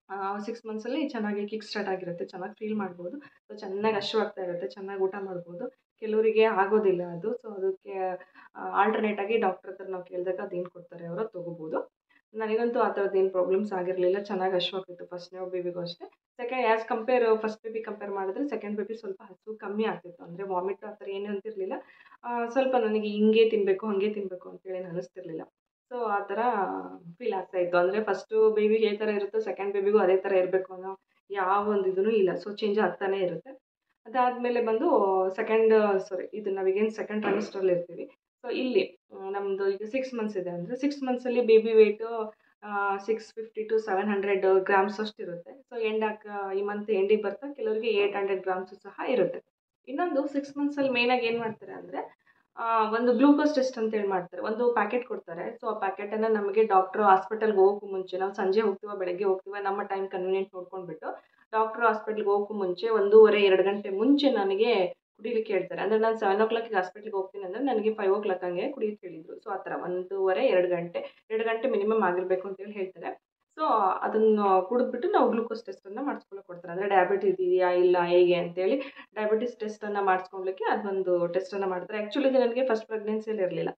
6 ಮಂತ್ಸಲ್ಲಿ ಚೆನ್ನಾಗಿ ಕಿಕ್ ಸ್ಟಾರ್ಟ್ ಆಗಿರುತ್ತೆ, ಚೆನ್ನಾಗಿ ಫೀಲ್ ಮಾಡ್ಬೋದು. ಸೊ ಚೆನ್ನಾಗಿ ಹಶ್ವಾಗ್ತಾ ಇರುತ್ತೆ, ಚೆನ್ನಾಗಿ ಊಟ ಮಾಡ್ಬೋದು. ಕೆಲವರಿಗೆ ಆಗೋದಿಲ್ಲ ಅದು. ಸೊ ಅದಕ್ಕೆ ಆಲ್ಟರ್ನೇಟಾಗಿ ಡಾಕ್ಟ್ರ್ ಹತ್ರ ನಾವು ಕೇಳಿದಾಗ ಅದೇನು ಕೊಡ್ತಾರೆ ಅವರ ತೊಗೋಬೋದು. ನನಗಂತೂ ಆ ಥರದ್ದು ಏನು ಪ್ರಾಬ್ಲಮ್ಸ್ ಆಗಿರಲಿಲ್ಲ. ಚೆನ್ನಾಗಿ ಹಶ್ವಾಗ್ತಿತ್ತು ಫಸ್ಟ್ನೇ ಬೇಬಿಗೂ ಅಷ್ಟೇ. ಫಸ್ಟ್ ಬೇಬಿ ಕಂಪೇರ್ ಮಾಡಿದ್ರೆ ಸೆಕೆಂಡ್ ಬೇಬಿ ಸ್ವಲ್ಪ ಹಸಿವು ಕಮ್ಮಿ ಆಗ್ತಿತ್ತು. ಅಂದರೆ ವಾಮಿಟ್ ಆ ಥರ ಏನೂ ಅಂತಿರಲಿಲ್ಲ. ಸ್ವಲ್ಪ ನನಗೆ ಹಿಂಗೆ ತಿನ್ನಬೇಕು ಹಾಗೆ ತಿನ್ನಬೇಕು ಅಂತೇಳಿ ಏನು ಅನ್ನಿಸ್ತಿರ್ಲಿಲ್ಲ. ಸೊ ಆ ಥರ ಫೀಲ್ ಆಗ್ತಾಯಿತ್ತು. ಅಂದರೆ ಫಸ್ಟು ಬೇಬಿಗೆ ಯಾವ ಥರ ಇರುತ್ತೋ ಸೆಕೆಂಡ್ ಬೇಬಿಗೂ ಅದೇ ಥರ ಇರಬೇಕು ಅನ್ನೋ ಯಾವ ಒಂದು ಇದೂ ಇಲ್ಲ. ಸೊ ಚೇಂಜ್ ಆಗ್ತಾನೇ ಇರುತ್ತೆ. ಅದಾದಮೇಲೆ ಬಂದು ಇದು ನಾವೀಗೇನು ಸೆಕೆಂಡ್ ಟ್ರೈಮಿಸ್ಟ್ರಲ್ಲಿ ಇರ್ತೀವಿ. ಸೊ ಇಲ್ಲಿ ನಮ್ಮದು ಈಗ 6 ಮಂತ್ಸ್ ಇದೆ ಅಂದರೆ 6 ಮಂತ್ಸಲ್ಲಿ ಬೇಬಿ ವೆಯ್ಟು 650 to 700 ಗ್ರಾಮ್ಸ್ ಅಷ್ಟು ಇರುತ್ತೆ. ಸೊ ಈ ಮಂತ್ ಎಂಡಿಗೆ ಬರ್ತಾ ಕೆಲವರಿಗೆ 800 ಗ್ರಾಮ್ಸು ಸಹ ಇರುತ್ತೆ. ಇನ್ನೊಂದು 6 ಮಂತ್ಸಲ್ಲಿ ಮೇಯ್ನಾಗಿ ಏನು ಮಾಡ್ತಾರೆ ಅಂದರೆ ಒಂದು ಗ್ಲೂಕೋಸ್ ಟೆಸ್ಟ್ ಅಂತೇಳಿ ಮಾಡ್ತಾರೆ. ಒಂದು ಪ್ಯಾಕೆಟ್ ಕೊಡ್ತಾರೆ. ಸೊ ಆ ಪ್ಯಾಕೆಟನ್ನು ನಮಗೆ ಡಾಕ್ಟ್ರು ಹಾಸ್ಪಿಟಲ್ಗೆ ಹೋಗೋಕ್ಕೂ ಮುಂಚೆ, ನಾವು ಸಂಜೆ ಹೋಗ್ತೀವೋ ಬೆಳಗ್ಗೆ ಹೋಗ್ತೀವೋ ನಮ್ಮ ಟೈಮ್ ಕನ್ವೀನಿಯೆಂಟ್ ನೋಡ್ಕೊಂಡ್ಬಿಟ್ಟು ಡಾಕ್ಟ್ರು ಹಾಸ್ಪಿಟ್ಲಿಗೆ ಹೋಗೋಕ್ಕೂ ಮುಂಚೆ 1.5-2 ಗಂಟೆ ಮುಂಚೆ ನನಗೆ ಕುಡಿಲಿಕ್ಕೆ ಹೇಳ್ತಾರೆ. ಅಂದರೆ ನಾನು 7 o'clock ಹಾಸ್ಪಿಟ್ಲಿಗೆ ಹೋಗ್ತೀನಿ ಅಂದರೆ ನನಗೆ 5 o'clock ಹಂಗೆ ಕುಡಿಯೋಕ್ಕೆ ಹೇಳಿದರು. ಸೊ ಆ ಥರ 1.5-2 ಗಂಟೆ 2 ಗಂಟೆ ಮಿನಿಮಮ್ ಆಗಿರಬೇಕು ಅಂತೇಳಿ ಹೇಳ್ತಾರೆ. ಸೊ ಅದನ್ನು ಕುಡಿದ್ಬಿಟ್ಟು ನಾವು ಗ್ಲೂಕೋಸ್ ಟೆಸ್ಟನ್ನು ಮಾಡಿಸ್ಕೊಳ್ಳೋಕೆ ಕೊಡ್ತಾರೆ. ಅಂದರೆ ಡಯಾಬಿಟಿಸ್ ಇದೆಯಾ ಇಲ್ಲ ಹೇಗೆ ಅಂತೇಳಿ ಡಯಾಬಿಟಿಸ್ ಟೆಸ್ಟನ್ನು ಮಾಡಿಸ್ಕೊಳ್ಳಿಕ್ಕೆ ಅದೊಂದು ಟೆಸ್ಟನ್ನು ಮಾಡ್ತಾರೆ. ಆ್ಯಕ್ಚುಲಿ ಇದು ನನಗೆ ಫಸ್ಟ್ ಪ್ರೆಗ್ನೆನ್ಸಿಯಲ್ಲಿ ಇರಲಿಲ್ಲ,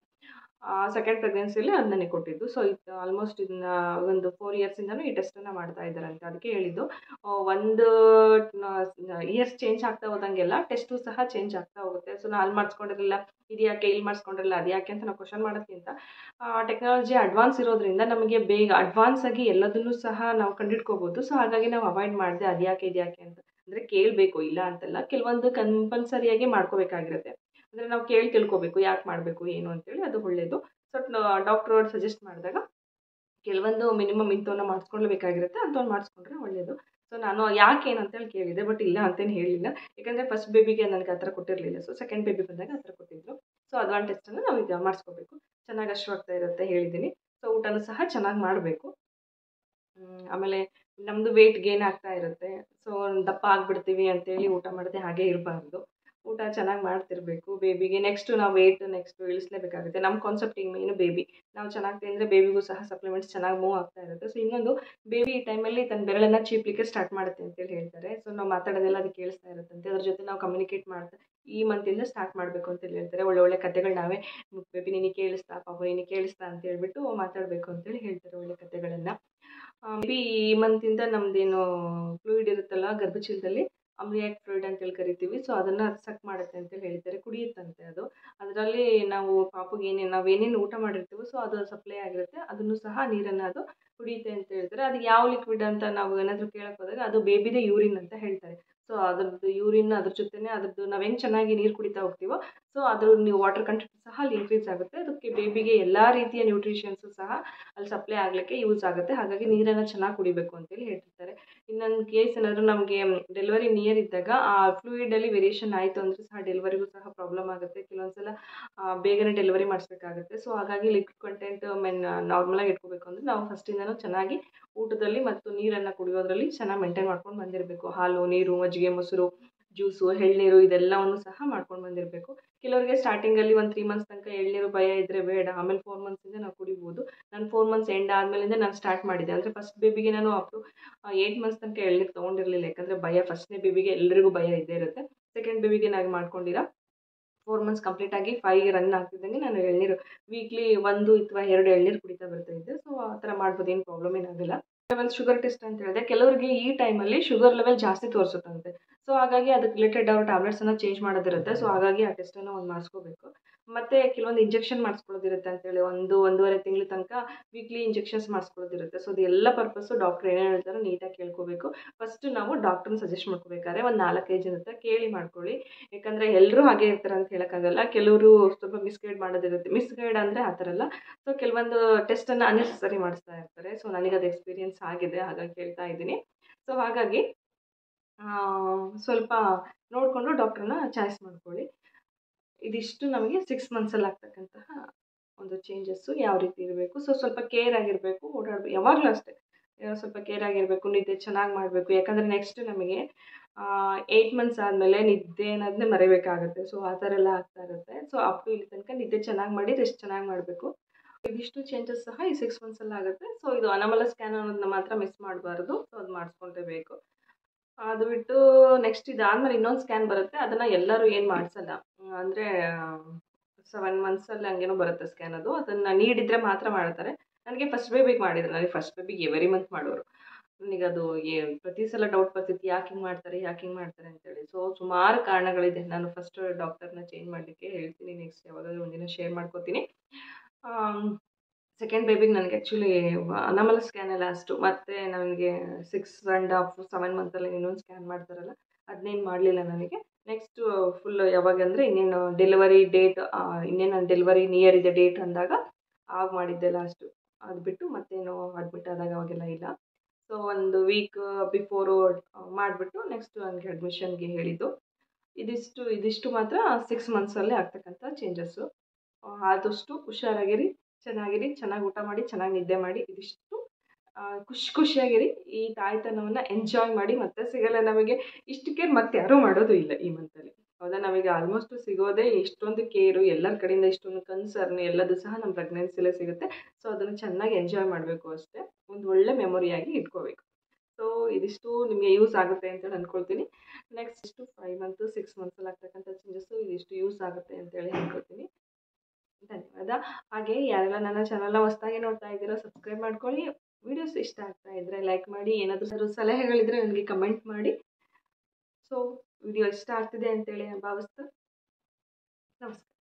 ಸೆಕೆಂಡ್ ಪ್ರೆಗ್ನೆನ್ಸಿಯಲ್ಲಿ ಅದು ನನಗೆ ಕೊಟ್ಟಿದ್ದು. ಸೊ ಇದು ಆಲ್ಮೋಸ್ಟ್ ಇದನ್ನ ಒಂದು 4 ಇಯರ್ಸಿಂದನೂ ಈ ಟೆಸ್ಟನ್ನು ಮಾಡ್ತಾ ಇದ್ದಾರಂತೆ. ಅದಕ್ಕೆ ಹೇಳಿದ್ದು ಒಂದು ಇಯರ್ಸ್ ಚೇಂಜ್ ಆಗ್ತಾ ಹೋದಂಗೆಲ್ಲ ಟೆಸ್ಟು ಸಹ ಚೇಂಜ್ ಆಗ್ತಾ ಹೋಗುತ್ತೆ. ಸೊ ನಾನು ಅಲ್ಲಿ ಮಾಡಿಸ್ಕೊಂಡಿರಲಿಲ್ಲ, ಇದು ಯಾಕೆ ಇಲ್ಲಿ ಮಾಡಿಸ್ಕೊಂಡಿರಲಿಲ್ಲ, ಅದು ಯಾಕೆ ಅಂತ ನಾವು ಕ್ವಶನ್ ಮಾಡೋದ್ಕಿಂತ ಟೆಕ್ನಾಲಜಿ ಅಡ್ವಾನ್ಸ್ ಇರೋದ್ರಿಂದ ನಮಗೆ ಬೇಗ ಅಡ್ವಾನ್ಸ್ ಆಗಿ ಎಲ್ಲದನ್ನೂ ಸಹ ನಾವು ಕಂಡುಹಿಡ್ಕೋಬೋದು. ಸೊ ಹಾಗಾಗಿ ನಾವು ಅವಾಯ್ಡ್ ಮಾಡಿದೆ ಅದು ಯಾಕೆ ಇದು ಯಾಕೆ ಅಂತ. ಅಂದರೆ ಕೇಳಬೇಕು, ಇಲ್ಲ ಅಂತಲ್ಲ, ಕೆಲವೊಂದು ಕಂಪಲ್ಸರಿಯಾಗಿ ಮಾಡ್ಕೋಬೇಕಾಗಿರುತ್ತೆ. ಅಂದರೆ ನಾವು ಕೇಳಿ ತಿಳ್ಕೊಬೇಕು ಯಾಕೆ ಮಾಡಬೇಕು ಏನು ಅಂತೇಳಿ, ಅದು ಒಳ್ಳೆಯದು. ಸೊ ಡಾಕ್ಟ್ರು ಸಜೆಸ್ಟ್ ಮಾಡಿದಾಗ ಕೆಲವೊಂದು ಮಿನಿಮಮ್ ಇಂಥವನ್ನ ಮಾಡಿಸ್ಕೊಳ್ಬೇಕಾಗಿರುತ್ತೆ, ಅಂಥವ್ನು ಮಾಡಿಸ್ಕೊಂಡ್ರೆ ಒಳ್ಳೆಯದು. ಸೊ ನಾನು ಯಾಕೆ ಏನು ಅಂತೇಳಿ ಕೇಳಿದೆ, ಬಟ್ ಇಲ್ಲ ಅಂತೇನು ಹೇಳಿಲ್ಲ. ಯಾಕಂದರೆ ಫಸ್ಟ್ ಬೇಬಿಗೆ ನನಗೆ ಆ ಥರ ಕೊಟ್ಟಿರಲಿಲ್ಲ. ಸೊ ಸೆಕೆಂಡ್ ಬೇಬಿ ಬಂದಾಗ ಆ ಥರ ಕೊಟ್ಟಿದ್ರು. ಸೊ ಅದೊಂದು ಟೆಸ್ಟನ್ನು ನಾವು ಈಗ ಮಾಡಿಸ್ಕೋಬೇಕು. ಚೆನ್ನಾಗಿ ಅಶ್ವಾಗ್ತಾ ಇರುತ್ತೆ ಹೇಳಿದ್ದೀನಿ. ಸೊ ಊಟನೂ ಸಹ ಚೆನ್ನಾಗಿ ಮಾಡಬೇಕು. ಆಮೇಲೆ ನಮ್ಮದು ವೆಯ್ಟ್ ಗೇನ್ ಆಗ್ತಾ ಇರುತ್ತೆ. ಸೊ ದಪ್ಪ ಆಗಿಬಿಡ್ತೀವಿ ಅಂತೇಳಿ ಊಟ ಮಾಡದೆ ಹಾಗೇ ಇರಬಾರ್ದು. ಊಟ ಚೆನ್ನಾಗಿ ಮಾಡ್ತಿರಬೇಕು. ಬೇಬಿಗೆ ನಾವು ವೆಯ್ಟ್ ಇಳಿಸಲೇಬೇಕಾಗುತ್ತೆ. ನಮ್ಮ ಕಾನ್ಸೆಪ್ಟ್ ಈಗ ಮೇಯ್ನು ಬೇಬಿ. ನಾವು ಚೆನ್ನಾಗಿ ತಿಂದರೆ ಬೇಬಿಗೂ ಸಹ ಸಪ್ಲಿಮೆಂಟ್ಸ್ ಚೆನ್ನಾಗಿ ಮೂವ್ ಆಗ್ತಾ ಇರುತ್ತೆ. ಸೊ ಇನ್ನೊಂದು, ಬೇಬಿ ಈ ಟೈಮಲ್ಲಿ ತನ್ನ ಬೆರಳನ್ನು ಚೀಪ್ಲಿಕ್ಕೆ ಸ್ಟಾರ್ಟ್ ಮಾಡುತ್ತೆ ಅಂತೇಳಿ ಹೇಳ್ತಾರೆ. ಸೊ ನಾವು ಮಾತಾಡೋದೆಲ್ಲ ಅದು ಕೇಳಿಸ್ತಾ ಇರುತ್ತಂತೆ. ಅದ್ರ ಜೊತೆ ನಾವು ಕಮ್ಯುನಿಕೇಟ್ ಮಾಡ್ತಾ ಈ ಮಂತಿಂದ ಸ್ಟಾರ್ಟ್ ಮಾಡಬೇಕು ಅಂತೇಳಿ ಹೇಳ್ತಾರೆ. ಒಳ್ಳೊಳ್ಳೆ ಕಥೆಗಳು ನಾವೇ ಬೇಬಿ ನಿನಗೆ ಕೇಳಿಸ್ತಾ, ಪಾಪು ನಿನಗೆ ಕೇಳಿಸ್ತಾ ಅಂತ ಹೇಳ್ಬಿಟ್ಟು ಮಾತಾಡಬೇಕು ಅಂತೇಳಿ ಹೇಳ್ತಾರೆ, ಒಳ್ಳೆ ಕಥೆಗಳನ್ನು. ಮೇಬಿ ಈ ಮಂತಿಂದ ನಮ್ಮದೇನು ಫ್ಲೂಯಿಡ್ ಇರುತ್ತಲ್ಲ ಗರ್ಭಚೀಲದಲ್ಲಿ, ಅಮ್ನಿಯಾಕ್ ಫ್ಲೂಯಿಡ್ ಅಂತೇಳಿ ಕರಿತೀವಿ. ಸೊ ಅದನ್ನು ಸಕ್ ಮಾಡುತ್ತೆ ಅಂತೇಳಿ ಹೇಳ್ತಾರೆ, ಕುಡಿಯುತ್ತಂತೆ ಅದು. ಅದರಲ್ಲಿ ನಾವು ಪಾಪುಗೆ ನಾವೇನೇನು ಊಟ ಮಾಡಿರ್ತೀವೋ ಸೊ ಅದು ಸಪ್ಲೈ ಆಗಿರುತ್ತೆ, ಅದನ್ನು ಸಹ ನೀರನ್ನು ಅದು ಕುಡಿಯುತ್ತೆ ಅಂತ ಹೇಳ್ತಾರೆ. ಅದು ಯಾವ ಲಿಕ್ವಿಡ್ ಅಂತ ನಾವು ಏನಾದರೂ ಕೇಳಕ್ಕೆ ಹೋದಾಗ ಅದು ಬೇಬಿದೇ ಯೂರಿನ್ ಅಂತ ಹೇಳ್ತಾರೆ. ಸೊ ಅದ್ರದ್ದು ಯೂರಿನ್ ಅದ್ರ ಜೊತೆನೇ ಅದ್ರದ್ದು ನಾವು ಹೆಂಗೆ ಚೆನ್ನಾಗಿ ನೀರು ಕುಡಿತಾ ಹೋಗ್ತೀವೋ ಸೊ ಅದ್ರ ನೀವು ವಾಟರ್ ಕಂಟೆಂಟ್ ಸಹ ಅಲ್ಲಿ ಇನ್ಕ್ರೀಸ್ ಆಗುತ್ತೆ. ಅದಕ್ಕೆ ಬೇಬಿಗೆ ಎಲ್ಲ ರೀತಿಯ ನ್ಯೂಟ್ರಿಷನ್ಸು ಸಹ ಅಲ್ಲಿ ಸಪ್ಲೈ ಆಗಲಿಕ್ಕೆ ಯೂಸ್ ಆಗುತ್ತೆ. ಹಾಗಾಗಿ ನೀರನ್ನು ಚೆನ್ನಾಗಿ ಕುಡಿಬೇಕು ಅಂತೇಳಿ ಹೇಳ್ತಿರ್ತಾರೆ. ಇನ್ನೊಂದು ಕೇಸ್ ಏನಾದರೂ ನಮಗೆ ಡೆಲಿವರಿ ನಿಯರ್ ಇದ್ದಾಗ ಆ ಫ್ಲೂಯಿಡಲ್ಲಿ ವೇರಿಯೇಷನ್ ಆಯಿತು ಅಂದರೆ ಸಹ ಡೆಲಿವರಿಗೂ ಸಹ ಪ್ರಾಬ್ಲಮ್ ಆಗುತ್ತೆ. ಕೆಲವೊಂದು ಸಲ ಬೇಗನೆ ಡೆಲಿವರಿ ಮಾಡಿಸ್ಬೇಕಾಗುತ್ತೆ. ಸೊ ಹಾಗಾಗಿ ಲಿಕ್ವಿಡ್ ಕಂಟೆಂಟ್ ನಾರ್ಮಲಾಗಿ ಇಟ್ಕೋಬೇಕು ಅಂದರೆ ನಾವು ಫಸ್ಟಿಂದನೂ ಚೆನ್ನಾಗಿ ಊಟದಲ್ಲಿ ಮತ್ತು ನೀರನ್ನು ಕುಡಿಯೋದ್ರಲ್ಲಿ ಚೆನ್ನಾಗಿ ಮೇಂಟೈನ್ ಮಾಡ್ಕೊಂಡು ಬಂದಿರಬೇಕು. ಹಾಲು, ನೀರು, ಮಜ್ಜಿಗೆ, ಮೊಸರು, ಜ್ಯೂಸು, ಎಳ್ನೀರು ಇದೆಲ್ಲವನ್ನು ಸಹ ಮಾಡ್ಕೊಂಡು ಬಂದಿರಬೇಕು. ಕೆಲವರಿಗೆ ಸ್ಟಾರ್ಟಿಂಗಲ್ಲಿ ಒಂದು 3 ಮಂತ್ಸ್ ತನಕ ಎಳ್ನೀರು ಭಯ ಇದ್ದರೆ ಬೇಡ, ಆಮೇಲೆ 4 ಮಂತ್ಸಿಂದ ನಾವು ಕುಡಿಬೋದು. ನಾನು 4 ಮಂತ್ಸ್ ಎಂಡ್ ಆದಮೇಲಿಂದ ನಾನು ಸ್ಟಾರ್ಟ್ ಮಾಡಿದ್ದೆ. ಅಂದರೆ ಫಸ್ಟ್ ಬೇಬಿಗೆ ನಾನು ಅಪ್ ಟು 8 ಮಂತ್ಸ್ ತನಕ ಎಳ್ನೀರು ತೊಗೊಂಡಿರಲಿಲ್ಲ. ಯಾಕಂದರೆ ಭಯ, ಫಸ್ಟ್ನೇ ಬೇಬಿಗೆ ಎಲ್ಲರಿಗೂ ಭಯ ಇದ್ದೇ ಇರುತ್ತೆ. ಸೆಕೆಂಡ್ ಬೇಬಿಗೆ ನಾನು ಮಾಡ್ಕೊಂಡಿರ 4 ಮಂತ್ಸ್ ಕಂಪ್ಲೀಟಾಗಿ 5 ರನ್ ಆಗ್ತಿದ್ದಂಗೆ ನಾನು ಎಳ್ನೀರು ವೀಕ್ಲಿ 1 ಅಥವಾ 2 ಎಳ್ನೀರು ಕುಡಿತಾ ಬರ್ತಾಯಿದ್ದೆ. ಸೊ ಆ ಥರ ಮಾಡ್ಬೋದು, ಏನು ಪ್ರಾಬ್ಲಮ್ ಏನಾಗಲ್ಲ. ಲೆವೆಲ್ ಶುಗರ್ ಟೆಸ್ಟ್ ಅಂತ ಹೇಳಿದೆ. ಕೆಲವರಿಗೆ ಈ ಟೈಮಲ್ಲಿ ಶುಗರ್ ಲೆವೆಲ್ ಜಾಸ್ತಿ ತೋರಿಸುತ್ತಂತೆ. ಸೊ ಹಾಗಾಗಿ ಅದಕ್ಕೆ ರಿಲೇಟೆಡ್ ಅವ್ರ ಟ್ಯಾಬ್ಲೆಟ್ಸನ್ನು ಚೇಂಜ್ ಮಾಡೋದಿರುತ್ತೆ. ಸೊ ಹಾಗಾಗಿ ಆ ಟೆಸ್ಟನ್ನು ಒಂದು ಮಾಡಿಸ್ಕೋಬೇಕು. ಮತ್ತು ಕೆಲವೊಂದು ಇಂಜೆಕ್ಷನ್ ಮಾಡಿಸ್ಕೊಳ್ಳೋದಿರುತ್ತೆ ಅಂತೇಳಿ 1-1.5 ತಿಂಗಳ ತನಕ ವೀಕ್ಲಿ ಇಂಜೆಕ್ಷನ್ಸ್ ಮಾಡಿಸ್ಕೊಳ್ಳೋದಿರುತ್ತೆ. ಸೊ ಅದೆಲ್ಲ ಪರ್ಪಸ್ಸು ಡಾಕ್ಟ್ರ್ ಏನೇನು ಹೇಳ್ತಾರೋ ನೀಟಾಗಿ ಕೇಳ್ಕೋಬೇಕು. ಫಸ್ಟು ನಾವು ಡಾಕ್ಟ್ರನ್ನ ಸಜೆಸ್ಟ್ ಮಾಡ್ಕೋಬೇಕಾದ್ರೆ ಒಂದು 4-5 ಜನ ಹತ್ರ ಕೇಳಿ ಮಾಡ್ಕೊಳ್ಳಿ. ಯಾಕಂದರೆ ಎಲ್ಲರೂ ಹಾಗೆ ಇರ್ತಾರೆ ಅಂತ ಹೇಳೋಕ್ಕಾಗಲ್ಲ. ಕೆಲವರು ಸ್ವಲ್ಪ ಮಿಸ್ಗೈಡ್ ಮಾಡೋದಿರುತ್ತೆ. ಮಿಸ್ಗೈಡ್ ಅಂದರೆ ಆ ಥರ ಅಲ್ಲ. ಸೊ ಕೆಲವೊಂದು ಟೆಸ್ಟನ್ನು ಅನ್ನೆಸೆಸರಿ ಮಾಡಿಸ್ತಾ ಇರ್ತಾರೆ. ಸೊ ನನಗದು ಎಕ್ಸ್ಪೀರಿಯನ್ಸ್ ಆಗಿದೆ, ಹಾಗಾಗಿ ಹೇಳ್ತಾ ಇದ್ದೀನಿ. ಸೊ ಹಾಗಾಗಿ ಸ್ವಲ್ಪ ನೋಡಿಕೊಂಡು ಡಾಕ್ಟ್ರನ್ನ ಚಾಯ್ಸ್ ಮಾಡ್ಕೊಳ್ಳಿ. ಇದಿಷ್ಟು ನಮಗೆ 6 ಮಂತ್ಸಲ್ಲಿ ಆಗ್ತಕ್ಕಂತಹ ಒಂದು ಚೇಂಜಸ್ಸು ಯಾವ ರೀತಿ ಇರಬೇಕು. ಸೊ ಸ್ವಲ್ಪ ಕೇರ್ ಆಗಿರಬೇಕು, ಯಾವಾಗಲೂ ಅಷ್ಟೇ ಸ್ವಲ್ಪ ಕೇರ್ ಆಗಿರಬೇಕು, ನಿದ್ದೆ ಚೆನ್ನಾಗಿ ಮಾಡಬೇಕು. ಯಾಕಂದರೆ ನೆಕ್ಸ್ಟ್ ನಮಗೆ 8 ಮಂತ್ಸ್ ಆದಮೇಲೆ ನಿದ್ದೆ ಅನ್ನೋದನ್ನೇ ಮರಿಬೇಕಾಗುತ್ತೆ. ಸೊ ಆ ಥರ ಎಲ್ಲ ಆಗ್ತಾ ಇರುತ್ತೆ. ಸೊ ಅಪ್ ಟು ಇಲ್ಲಿ ತನಕ ನಿದ್ದೆ ಚೆನ್ನಾಗಿ ಮಾಡಿ ರೆಸ್ಟ್ ಚೆನ್ನಾಗಿ ಮಾಡಬೇಕು. ಇದಿಷ್ಟು ಚೇಂಜಸ್ ಸಹ ಈ 6 ಮಂತ್ಸಲ್ಲಿ ಆಗುತ್ತೆ. ಸೊ ಇದು ಅನಾಮಲಸ್ ಸ್ಕ್ಯಾನ್ ಅನ್ನೋದನ್ನ ಮಾತ್ರ ಮಿಸ್ ಮಾಡಬಾರ್ದು. ಸೊ ಅದು ಮಾಡಿಸ್ಕೊಳ್ಳೇಬೇಕು. ಅದು ಬಿಟ್ಟು ನೆಕ್ಸ್ಟ್ ಇದಾದಮೇಲೆ ಇನ್ನೊಂದು ಸ್ಕ್ಯಾನ್ ಬರುತ್ತೆ. ಅದನ್ನು ಎಲ್ಲರೂ ಏನು ಮಾಡಿಸಲ್ಲ. ಅಂದರೆ 7 ಮಂತ್ಸಲ್ಲಿ ಹಂಗೇನೋ ಬರುತ್ತೆ ಸ್ಕ್ಯಾನ್ ಅದು. ಅದನ್ನು ನೀಡಿದರೆ ಮಾತ್ರ ಮಾಡ್ತಾರೆ. ನನಗೆ ಫಸ್ಟ್ ಬೇಬಿಗೆ ಮಾಡಿದ್ರು. ನನಗೆ ಫಸ್ಟ್ ಬೇಬಿಗೆ ಎವ್ರಿ ಮಂತ್ ಮಾಡೋರು. ನನಗದು ಪ್ರತಿ ಸಲ ಡೌಟ್ ಬರ್ತಿತ್ತು, ಯಾಕೆ ಹಿಂಗೆ ಮಾಡ್ತಾರೆ ಅಂತೇಳಿ. ಸೊ ಸುಮಾರು ಕಾರಣಗಳಿದೆ. ನಾನು ಫಸ್ಟ್ ಡಾಕ್ಟರ್ನ ಚೇಂಜ್ ಮಾಡಲಿಕ್ಕೆ ಹೇಳ್ತೀನಿ. ನೆಕ್ಸ್ಟ್ ಯಾವಾಗಾದರೂ ಒಂದಿನ ಶೇರ್ ಮಾಡ್ಕೋತೀನಿ. ಸೆಕೆಂಡ್ ಬೇಬಿಗೆ ನನಗೆ ಆ್ಯಕ್ಚುಲಿ ಅನಾಮಲಸ್ ಸ್ಕ್ಯಾನೇ ಲಾಸ್ಟು. ಮತ್ತು ನನಗೆ 6.5 7 ಮಂತಲ್ಲಿ ಇನ್ನೊಂದು ಸ್ಕ್ಯಾನ್ ಮಾಡ್ತಾರಲ್ಲ, ಅದನ್ನೇನು ಮಾಡಲಿಲ್ಲ ನನಗೆ. ನೆಕ್ಸ್ಟು ಫುಲ್ಲು ಯಾವಾಗಂದರೆ ಇನ್ನೇನು ಡೆಲಿವರಿ ಡೇಟ್, ಇನ್ನೇನು ನಾನು ಡೆಲಿವರಿ ನಿಯರ್ ಇದೆ ಡೇಟ್ ಅಂದಾಗ ಆಗ ಮಾಡಿದ್ದೆ ಲಾಸ್ಟು. ಅದು ಬಿಟ್ಟು ಮತ್ತೇನು ಅಡ್ಮಿಟ್ ಆದಾಗ ಅವಾಗೆಲ್ಲ ಇಲ್ಲ. ಸೊ ಒಂದು ವೀಕ್ ಬಿಫೋರು ಮಾಡಿಬಿಟ್ಟು ನೆಕ್ಸ್ಟ್ ನನಗೆ ಅಡ್ಮಿಷನ್ಗೆ ಹೇಳಿದ್ದು. ಇದಿಷ್ಟು ಮಾತ್ರ 6 ಮಂತ್ಸಲ್ಲೇ ಆಗ್ತಕ್ಕಂಥ ಚೇಂಜಸ್ಸು. ಆದಷ್ಟು ಹುಷಾರಾಗಿರಿ, ಚೆನ್ನಾಗಿ ಊಟ ಮಾಡಿ, ಚೆನ್ನಾಗಿ ನಿದ್ದೆ ಮಾಡಿ. ಇದಿಷ್ಟು ಖುಷಿಯಾಗಿರಿ. ಈ ತಾಯ್ತನವನ್ನು ಎಂಜಾಯ್ ಮಾಡಿ. ಮತ್ತೆ ಸಿಗಲ್ಲ ನಮಗೆ. ಇಷ್ಟು ಕೇರ್ ಮತ್ತೆ ಯಾರೂ ಮಾಡೋದು ಇಲ್ಲ ಈ ಮಂತಲ್ಲಿ. ಹೌದಾ? ನಮಗೆ ಆಲ್ಮೋಸ್ಟ್ ಸಿಗೋದೇ ಇಷ್ಟೊಂದು ಕೇರು, ಎಲ್ಲರ ಕಡೆಯಿಂದ ಇಷ್ಟೊಂದು ಕನ್ಸರ್ನ್ ಎಲ್ಲದೂ ಸಹ ನಮ್ಮ ಪ್ರೆಗ್ನೆನ್ಸಿಲೇ ಸಿಗುತ್ತೆ. ಸೊ ಅದನ್ನು ಚೆನ್ನಾಗಿ ಎಂಜಾಯ್ ಮಾಡಬೇಕು ಅಷ್ಟೇ. ಒಂದು ಒಳ್ಳೆ ಮೆಮೊರಿಯಾಗಿ ಇಟ್ಕೋಬೇಕು. ಸೊ ಇದಿಷ್ಟು ನಿಮಗೆ ಯೂಸ್ ಆಗುತ್ತೆ ಅಂತೇಳಿ ಅಂದ್ಕೊಳ್ತೀನಿ. ನೆಕ್ಸ್ಟ್ 5 ಮಂತ್ಸು 6 ಮಂತ್ಸಲ್ಲಿ ಆಗ್ತಕ್ಕಂಥ ಚೇಂಜಸ್ಸು ಇದಿಷ್ಟು ಯೂಸ್ ಆಗುತ್ತೆ ಅಂತೇಳಿ ಅಂದ್ಕೊಳ್ತೀನಿ. ಧನ್ಯವಾದ. ಹಾಗೆ ಯಾರೆಲ್ಲ ನನ್ನ ಚಾನಲ್ನ ಹೊಸದಾಗಿ ನೋಡ್ತಾ ಇದ್ದೀರೋ ಸಬ್ಸ್ಕ್ರೈಬ್ ಮಾಡ್ಕೊಳ್ಳಿ. ವಿಡಿಯೋಸ್ ಇಷ್ಟ ಆಗ್ತಾ ಇದ್ದರೆ ಲೈಕ್ ಮಾಡಿ. ಏನಾದರೂ ಸಲಹೆಗಳಿದ್ದರೆ ನನಗೆ ಕಮೆಂಟ್ ಮಾಡಿ. ಸೊ ವಿಡಿಯೋ ಇಷ್ಟ ಆಗ್ತಿದೆ ಅಂತೇಳಿ ಭಾವಿಸ್ತಾ ನಮಸ್ಕಾರ.